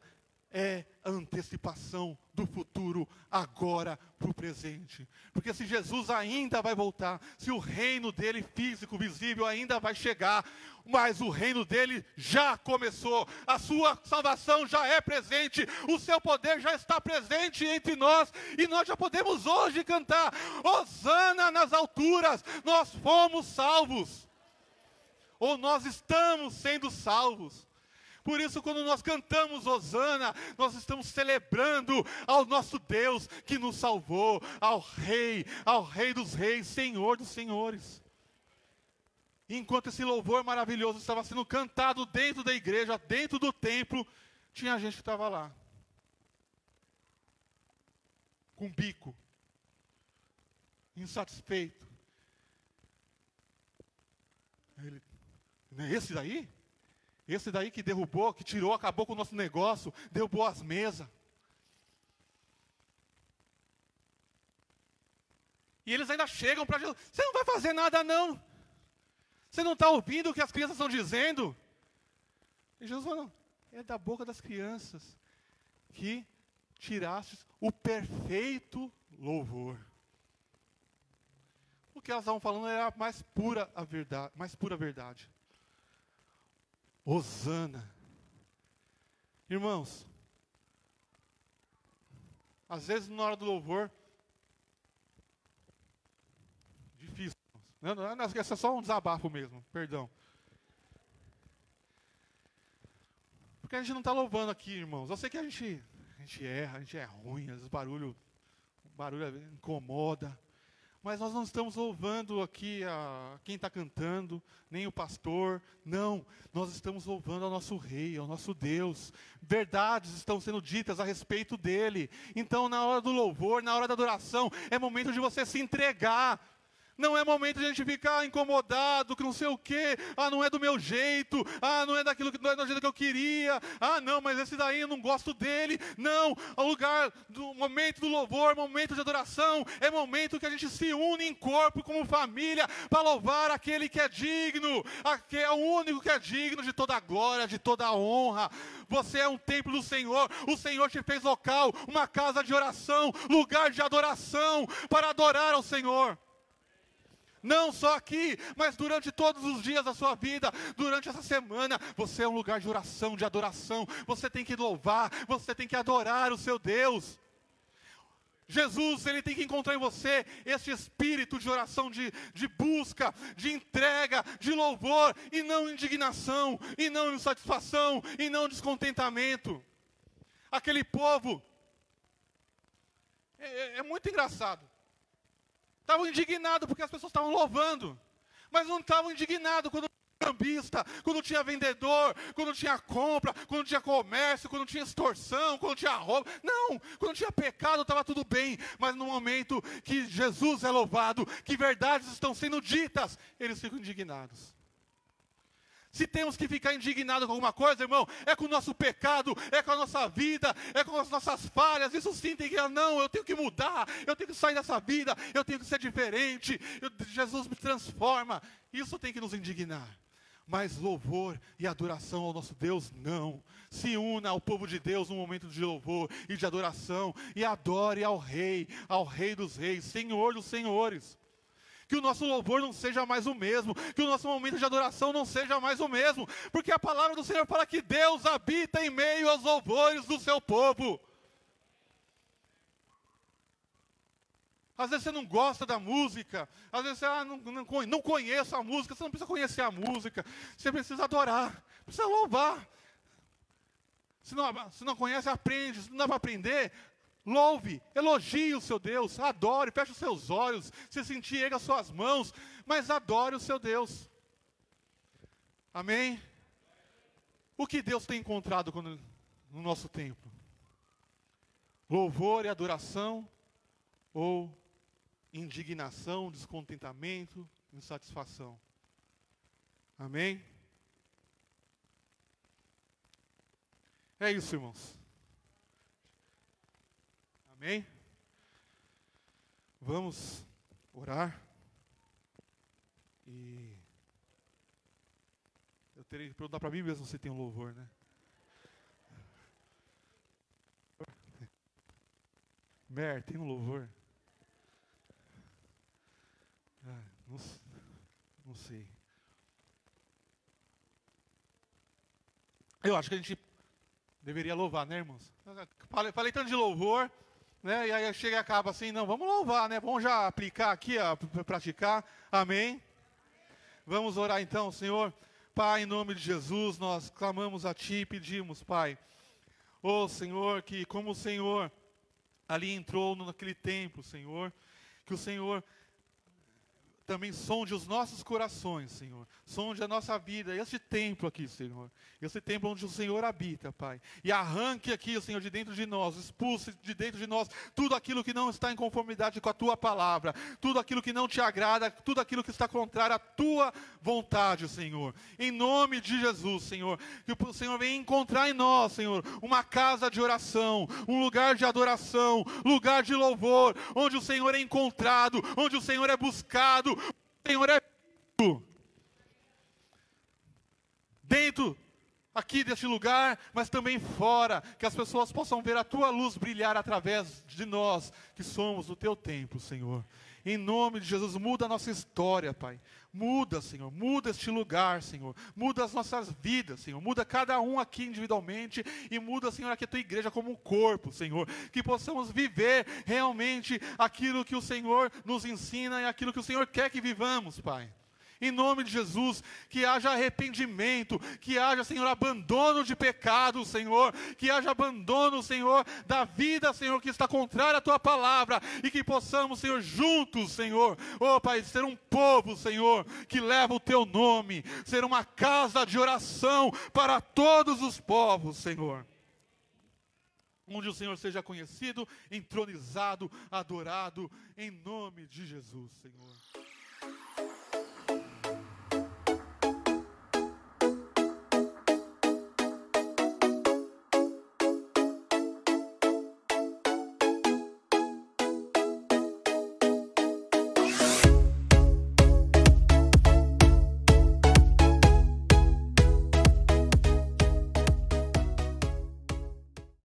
é a antecipação do futuro agora para o presente. Porque se Jesus ainda vai voltar, se o reino dele físico, visível, ainda vai chegar, mas o reino dele já começou, a sua salvação já é presente, o seu poder já está presente entre nós, e nós já podemos hoje cantar, Hosana nas alturas, nós fomos salvos, ou nós estamos sendo salvos. Por isso, quando nós cantamos Hosana, nós estamos celebrando ao nosso Deus que nos salvou, ao Rei dos Reis, Senhor dos Senhores. E enquanto esse louvor maravilhoso estava sendo cantado dentro da igreja, dentro do templo, tinha gente que estava lá, com bico, insatisfeito. Ele, não é esse daí? Esse daí que derrubou, que tirou, acabou com o nosso negócio, derrubou as mesas. E eles ainda chegam para Jesus, você não vai fazer nada não. Você não está ouvindo o que as crianças estão dizendo? E Jesus falou, não, é da boca das crianças que tirastes o perfeito louvor. O que elas estavam falando era a mais pura verdade. Hosana. Irmãos, às vezes na hora do louvor, difícil. Não, é só um desabafo mesmo, perdão. Porque a gente não está louvando aqui, irmãos. Eu sei que a gente erra, a gente é ruim, às vezes o barulho incomoda. Mas nós não estamos louvando aqui a quem está cantando, nem o pastor. Não, nós estamos louvando ao nosso rei, ao nosso Deus. Verdades estão sendo ditas a respeito dele. Então, na hora do louvor, na hora da adoração, é momento de você se entregar. Não é momento de a gente ficar incomodado, que não sei o quê. Ah, não é do meu jeito. Ah, não é daquilo que não é do jeito que eu queria. Ah, não, mas esse daí eu não gosto dele. Não, o lugar do momento do louvor, momento de adoração, é momento que a gente se une em corpo, como família, para louvar aquele que é digno, é o único que é digno de toda a glória, de toda a honra. Você é um templo do Senhor. O Senhor te fez local, uma casa de oração, lugar de adoração, para adorar ao Senhor. Não só aqui, mas durante todos os dias da sua vida, durante essa semana, você é um lugar de oração, de adoração. Você tem que louvar, você tem que adorar o seu Deus. Jesus, Ele tem que encontrar em você esse espírito de oração, de busca, de entrega, de louvor, e não indignação, e não insatisfação, e não descontentamento. Aquele povo, é muito engraçado. Estavam indignados porque as pessoas estavam louvando, mas não estavam indignados quando tinha cambista, quando tinha vendedor, quando tinha compra, quando tinha comércio, quando tinha extorsão, quando tinha roubo. Não, quando tinha pecado estava tudo bem, mas no momento que Jesus é louvado, que verdades estão sendo ditas, eles ficam indignados. Se temos que ficar indignados com alguma coisa, irmão, é com o nosso pecado, é com a nossa vida, é com as nossas falhas. Isso sim tem que, não, eu tenho que mudar, eu tenho que sair dessa vida, eu tenho que ser diferente. Jesus me transforma. Isso tem que nos indignar. Mas louvor e adoração ao nosso Deus, não. Se una ao povo de Deus num momento de louvor e de adoração, e adore ao Rei dos Reis, Senhor dos Senhores. Que o nosso louvor não seja mais o mesmo, que o nosso momento de adoração não seja mais o mesmo, porque a palavra do Senhor fala que Deus habita em meio aos louvores do seu povo. Às vezes você não gosta da música, às vezes você não conhece a música, você não precisa conhecer a música, você precisa adorar, precisa louvar. Se não conhece, aprende. Se não dá para aprender, louve, elogie o seu Deus, adore, feche os seus olhos, se sentir, erga as suas mãos, mas adore o seu Deus. Amém? O que Deus tem encontrado no nosso templo? Louvor e adoração ou indignação, descontentamento, insatisfação? Amém? É isso, irmãos. Amém? Vamos orar. E eu teria que perguntar para mim mesmo se tem um louvor, né? Mer, tem um louvor? Não sei. Eu acho que a gente deveria louvar, né, irmãos? Falei tanto de louvor, né? E aí chega e acaba assim, não, vamos louvar, né? Vamos já aplicar aqui, praticar. Amém? Vamos orar então, Senhor. Pai, em nome de Jesus, nós clamamos a Ti e pedimos, Pai. Ô Senhor, que como o Senhor ali entrou naquele templo, Senhor, que o Senhor também sonde os nossos corações, Senhor. Sonde a nossa vida, este templo aqui, Senhor. Esse templo onde o Senhor habita, Pai. E arranque aqui, Senhor, de dentro de nós, expulse de dentro de nós tudo aquilo que não está em conformidade com a Tua palavra, tudo aquilo que não te agrada, tudo aquilo que está contrário à Tua vontade, Senhor. Em nome de Jesus, Senhor. Que o Senhor venha encontrar em nós, Senhor, uma casa de oração, um lugar de adoração, lugar de louvor, onde o Senhor é encontrado, onde o Senhor é buscado, o Senhor é visto. Dentro aqui deste lugar, mas também fora, que as pessoas possam ver a Tua luz brilhar através de nós, que somos o Teu templo, Senhor. Em nome de Jesus, muda a nossa história, Pai. Muda, Senhor, muda este lugar, Senhor. Muda as nossas vidas, Senhor. Muda cada um aqui individualmente e muda, Senhor, aqui a Tua igreja como um corpo, Senhor. Que possamos viver realmente aquilo que o Senhor nos ensina e aquilo que o Senhor quer que vivamos, Pai. Em nome de Jesus, que haja arrependimento, que haja, Senhor, abandono de pecado, Senhor, que haja abandono, Senhor, da vida, Senhor, que está contrária à Tua palavra, e que possamos, Senhor, juntos, Senhor, oh Pai, ser um povo, Senhor, que leva o Teu nome, ser uma casa de oração para todos os povos, Senhor. Onde o Senhor seja conhecido, entronizado, adorado, em nome de Jesus, Senhor.